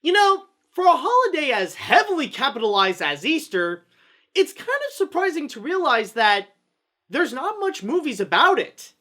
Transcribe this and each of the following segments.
You know, for a holiday as heavily capitalized as Easter, it's kind of surprising to realize that there's not much movies about it.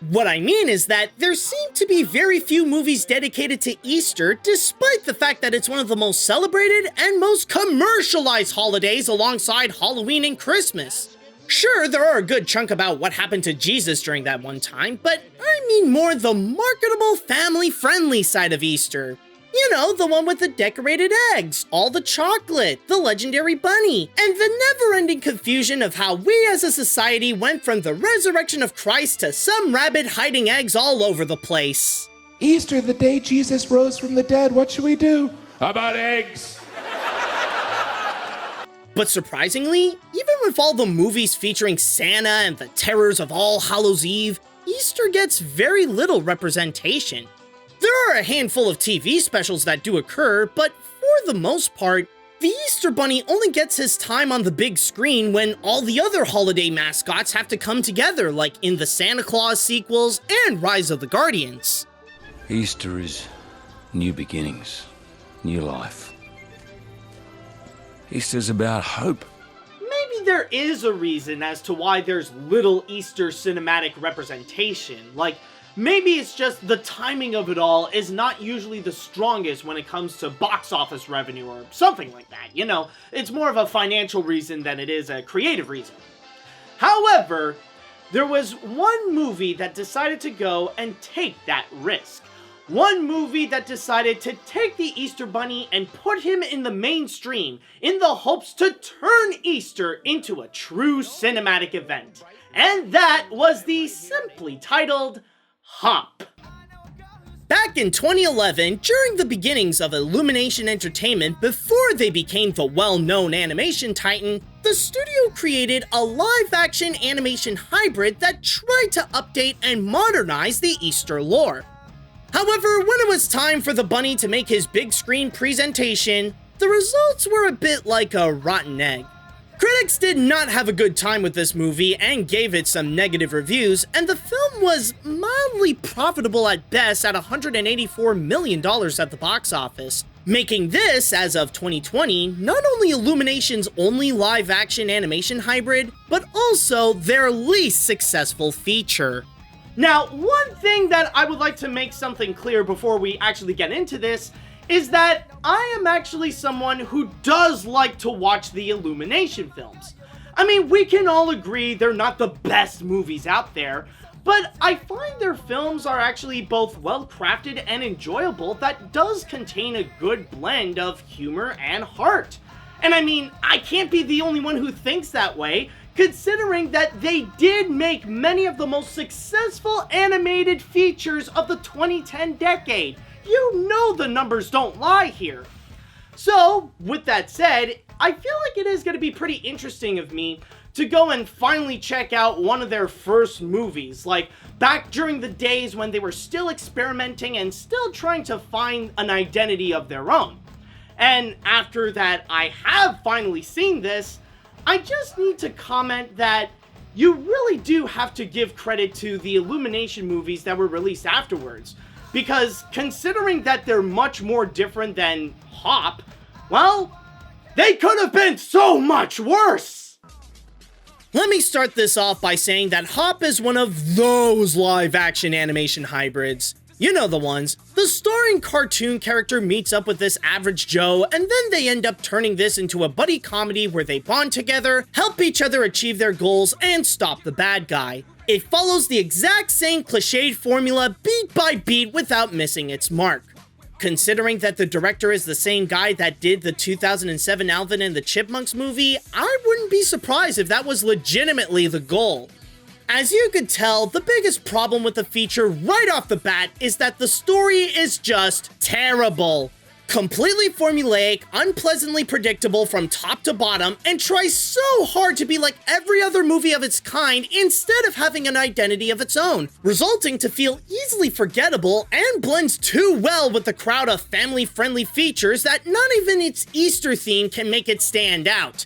What I mean is that there seem to be very few movies dedicated to Easter, despite the fact that it's one of the most celebrated and most commercialized holidays alongside Halloween and Christmas. Sure, there are a good chunk about what happened to Jesus during that one time, but I mean more the marketable, family-friendly side of Easter. You know, the one with the decorated eggs, all the chocolate, the legendary bunny, and the never-ending confusion of how we as a society went from the resurrection of Christ to some rabbit hiding eggs all over the place. Easter, the day Jesus rose from the dead, what should we do? How about eggs? But surprisingly, even with all the movies featuring Santa and the terrors of All Hallows Eve, Easter gets very little representation. There are a handful of TV specials that do occur, but for the most part, the Easter Bunny only gets his time on the big screen when all the other holiday mascots have to come together, like in the Santa Claus sequels and Rise of the Guardians. Easter is new beginnings, new life. Easter's about hope. Maybe there is a reason as to why there's little Easter cinematic representation. Like, maybe it's just the timing of it all is not usually the strongest when it comes to box office revenue or something like that. You know, it's more of a financial reason than it is a creative reason. However, there was one movie that decided to go and take that risk. One movie that decided to take the Easter Bunny and put him in the mainstream in the hopes to turn Easter into a true cinematic event. And that was the simply titled Hop. Back in 2011, during the beginnings of Illumination Entertainment before they became the well-known animation titan, the studio created a live-action animation hybrid that tried to update and modernize the Easter lore. However, when it was time for the bunny to make his big screen presentation, the results were a bit like a rotten egg. Critics did not have a good time with this movie and gave it some negative reviews, and the film was mildly profitable at best at $184 million at the box office, making this, as of 2020, not only Illumination's only live-action animation hybrid, but also their least successful feature. Now, one thing that I would like to make something clear before we actually get into this is that I am actually someone who does like to watch the Illumination films. I mean, we can all agree they're not the best movies out there, but I find their films are actually both well-crafted and enjoyable that does contain a good blend of humor and heart. And I mean, I can't be the only one who thinks that way, considering that they did make many of the most successful animated features of the 2010 decade. You know the numbers don't lie here. So, with that said, I feel like it is going to be pretty interesting of me to go and finally check out one of their first movies, like back during the days when they were still experimenting and still trying to find an identity of their own. And after that I have finally seen this, I just need to comment that you really do have to give credit to the Illumination movies that were released afterwards. Because considering that they're much more different than Hop, well, they could have been so much worse! Let me start this off by saying that Hop is one of those live-action animation hybrids. You know the ones. The starring cartoon character meets up with this average Joe, and then they end up turning this into a buddy comedy where they bond together, help each other achieve their goals, and stop the bad guy. It follows the exact same cliched formula beat by beat without missing its mark. Considering that the director is the same guy that did the 2007 Alvin and the Chipmunks movie, I wouldn't be surprised if that was legitimately the goal. As you could tell, the biggest problem with the feature right off the bat is that the story is just terrible. Completely formulaic, unpleasantly predictable from top to bottom, and tries so hard to be like every other movie of its kind instead of having an identity of its own, resulting to feel easily forgettable and blends too well with the crowd of family-friendly features that not even its Easter theme can make it stand out.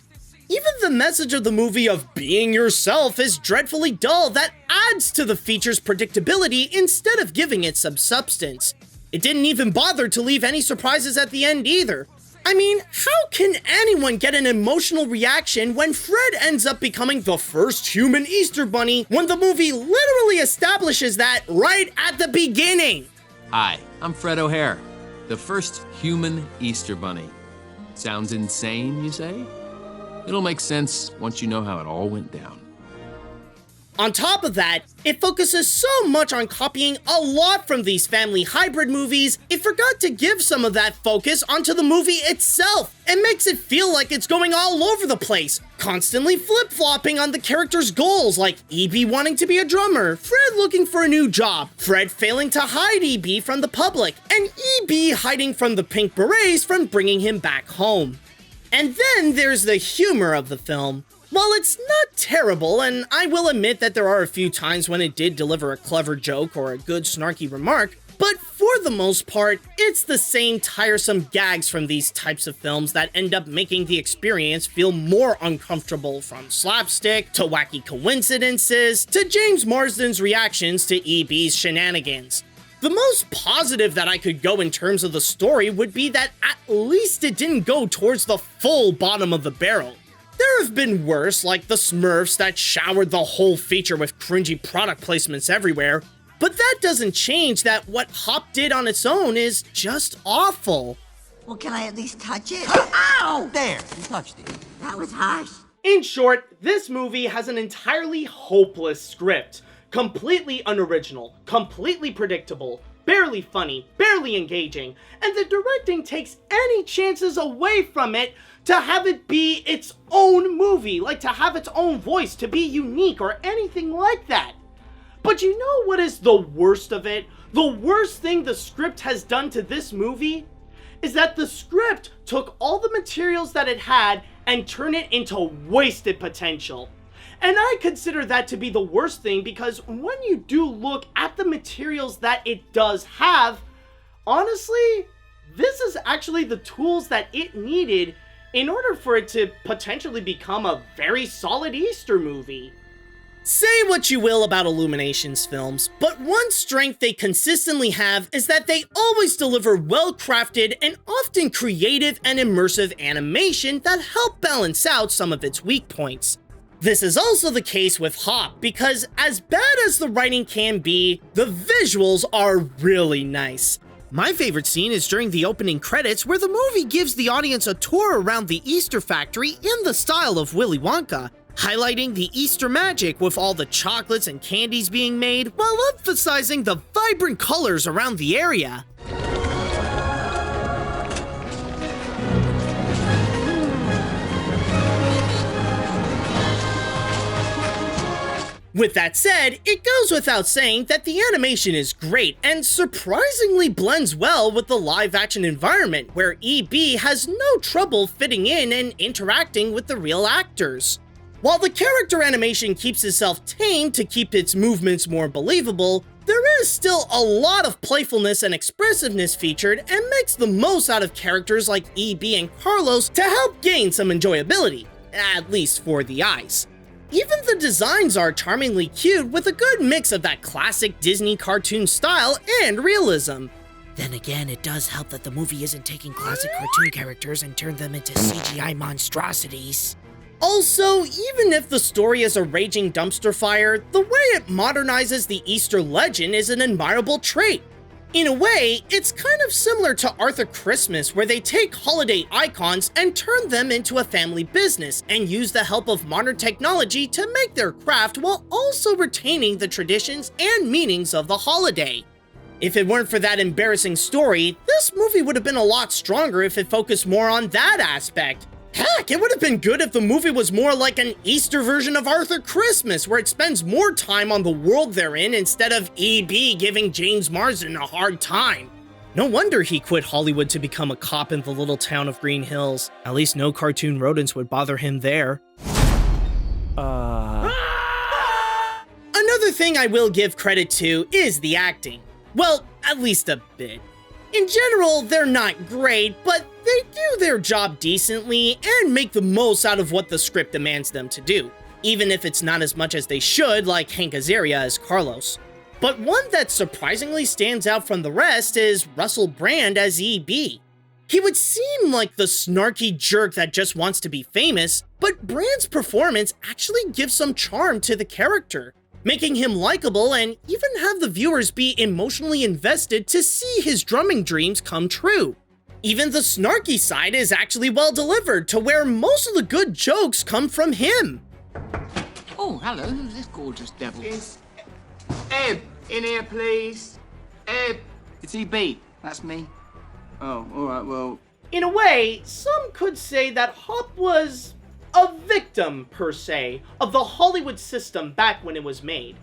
Even the message of the movie of being yourself is dreadfully dull that adds to the feature's predictability instead of giving it some substance. It didn't even bother to leave any surprises at the end either. I mean, how can anyone get an emotional reaction when Fred ends up becoming the first human Easter Bunny when the movie literally establishes that right at the beginning? Hi, I'm Fred O'Hare, the first human Easter Bunny. Sounds insane, you say? It'll make sense once you know how it all went down. On top of that, it focuses so much on copying a lot from these family hybrid movies, it forgot to give some of that focus onto the movie itself, and makes it feel like it's going all over the place, constantly flip-flopping on the characters' goals, like EB wanting to be a drummer, Fred looking for a new job, Fred failing to hide EB from the public, and EB hiding from the Pink Berets from bringing him back home. And then there's the humor of the film. While it's not terrible, and I will admit that there are a few times when it did deliver a clever joke or a good snarky remark, but for the most part, it's the same tiresome gags from these types of films that end up making the experience feel more uncomfortable, from slapstick to wacky coincidences to James Marsden's reactions to EB's shenanigans. The most positive that I could go in terms of the story would be that at least it didn't go towards the full bottom of the barrel. There have been worse, like the Smurfs that showered the whole feature with cringy product placements everywhere, but that doesn't change that what Hop did on its own is just awful. Well, can I at least touch it? Ow! There, you touched it. That was harsh. In short, this movie has an entirely hopeless script. Completely unoriginal, completely predictable, barely funny, barely engaging, and the directing takes any chances away from it to have it be its own movie, like to have its own voice, to be unique or anything like that. But you know what is the worst of it? The worst thing the script has done to this movie is that the script took all the materials that it had and turned it into wasted potential. And I consider that to be the worst thing because when you do look at the materials that it does have, honestly, this is actually the tools that it needed in order for it to potentially become a very solid Easter movie. Say what you will about Illumination's films, but one strength they consistently have is that they always deliver well-crafted and often creative and immersive animation that help balance out some of its weak points. This is also the case with Hop, because as bad as the writing can be, the visuals are really nice. My favorite scene is during the opening credits where the movie gives the audience a tour around the Easter factory in the style of Willy Wonka, highlighting the Easter magic with all the chocolates and candies being made while emphasizing the vibrant colors around the area. With that said, it goes without saying that the animation is great and surprisingly blends well with the live-action environment, where EB has no trouble fitting in and interacting with the real actors. While the character animation keeps itself tame to keep its movements more believable, there is still a lot of playfulness and expressiveness featured and makes the most out of characters like EB and Carlos to help gain some enjoyability, at least for the eyes. Even the designs are charmingly cute with a good mix of that classic Disney cartoon style and realism. Then again, it does help that the movie isn't taking classic cartoon characters and turned them into CGI monstrosities. Also, even if the story is a raging dumpster fire, the way it modernizes the Easter legend is an admirable trait. In a way, it's kind of similar to Arthur Christmas, where they take holiday icons and turn them into a family business and use the help of modern technology to make their craft while also retaining the traditions and meanings of the holiday. If it weren't for that embarrassing story, this movie would have been a lot stronger if it focused more on that aspect. Heck, it would have been good if the movie was more like an Easter version of Arthur Christmas, where it spends more time on the world they're in instead of EB giving James Marsden a hard time. No wonder he quit Hollywood to become a cop in the little town of Green Hills. At least no cartoon rodents would bother him there. Another thing I will give credit to is the acting. Well, at least a bit. In general, they're not great, but they do their job decently and make the most out of what the script demands them to do, even if it's not as much as they should, like Hank Azaria as Carlos. But one that surprisingly stands out from the rest is Russell Brand as EB. He would seem like the snarky jerk that just wants to be famous, but Brand's performance actually gives some charm to the character, making him likable and even have the viewers be emotionally invested to see his drumming dreams come true. Even the snarky side is actually well delivered to where most of the good jokes come from him. Oh, hello, who's this gorgeous devil? It's Eb, in here, please. Eb. It's EB. That's me. Oh, alright, well... In a way, some could say that Hop was a victim, per se, of the Hollywood system back when it was made.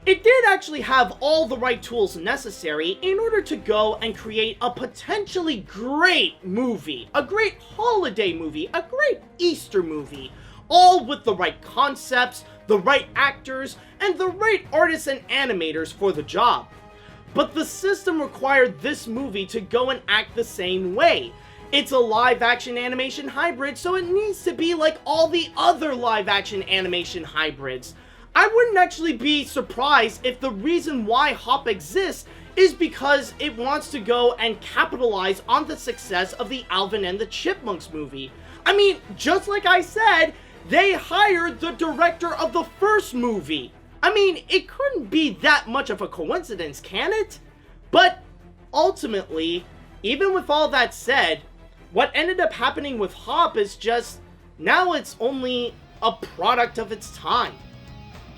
It did actually have all the right tools necessary in order to go and create a potentially great movie, a great holiday movie, a great Easter movie, all with the right concepts, the right actors, and the right artists and animators for the job. But the system required this movie to go and act the same way. It's a live-action animation hybrid, so it needs to be like all the other live-action animation hybrids. I wouldn't actually be surprised if the reason why Hop exists is because it wants to go and capitalize on the success of the Alvin and the Chipmunks movie. I mean, just like I said, they hired the director of the first movie. I mean, it couldn't be that much of a coincidence, can it? But ultimately, even with all that said, what ended up happening with Hop is just, now it's only a product of its time.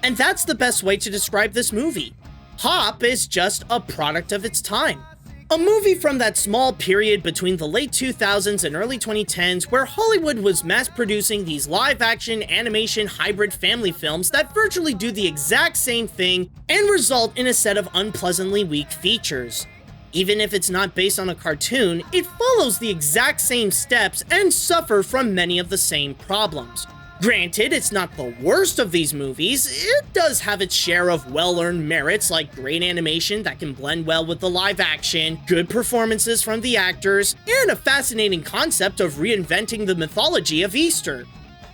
And that's the best way to describe this movie. Hop is just a product of its time. A movie from that small period between the late 2000s and early 2010s where Hollywood was mass-producing these live-action animation hybrid family films that virtually do the exact same thing and result in a set of unpleasantly weak features. Even if it's not based on a cartoon, it follows the exact same steps and suffer from many of the same problems. Granted, it's not the worst of these movies. It does have its share of well-earned merits like great animation that can blend well with the live action, good performances from the actors, and a fascinating concept of reinventing the mythology of Easter.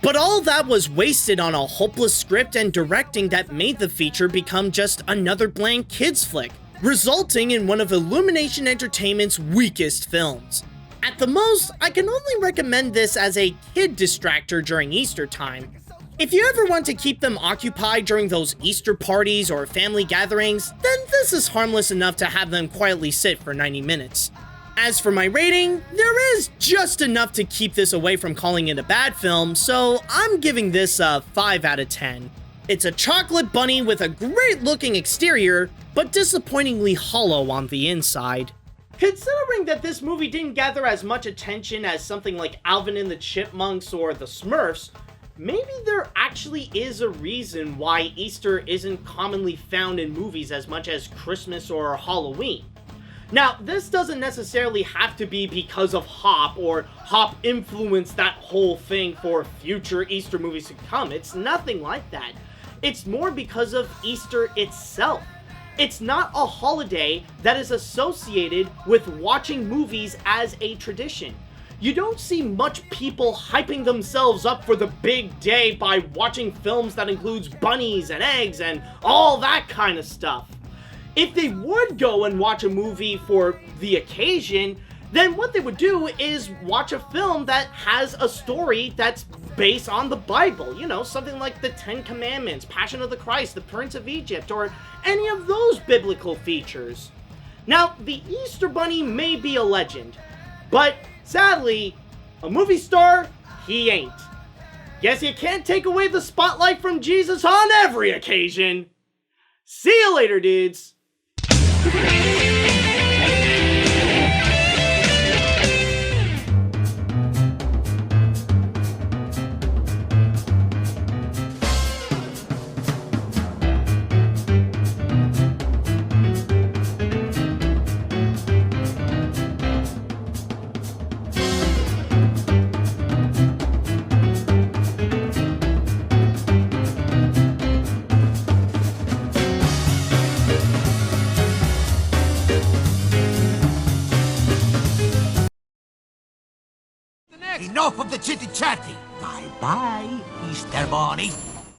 But all that was wasted on a hopeless script and directing that made the feature become just another bland kids flick, resulting in one of Illumination Entertainment's weakest films. At the most, I can only recommend this as a kid distractor during Easter time. If you ever want to keep them occupied during those Easter parties or family gatherings, then this is harmless enough to have them quietly sit for 90 minutes. As for my rating, there is just enough to keep this away from calling it a bad film, so I'm giving this a 5 out of 10. It's a chocolate bunny with a great looking exterior, but disappointingly hollow on the inside. Considering that this movie didn't gather as much attention as something like Alvin and the Chipmunks or the Smurfs, maybe there actually is a reason why Easter isn't commonly found in movies as much as Christmas or Halloween. Now, this doesn't necessarily have to be because of Hop, or Hop influenced that whole thing for future Easter movies to come. It's nothing like that. It's more because of Easter itself. It's not a holiday that is associated with watching movies as a tradition. You don't see much people hyping themselves up for the big day by watching films that includes bunnies and eggs and all that kind of stuff. If they would go and watch a movie for the occasion, then what they would do is watch a film that has a story that's based on the Bible. You know, something like the Ten Commandments, Passion of the Christ, The Prince of Egypt, or any of those biblical features. Now, the Easter Bunny may be a legend, but sadly, a movie star, he ain't. Guess you can't take away the spotlight from Jesus on every occasion. See you later, dudes. Enough of the chitty-chatty. Bye-bye, Easter Bunny.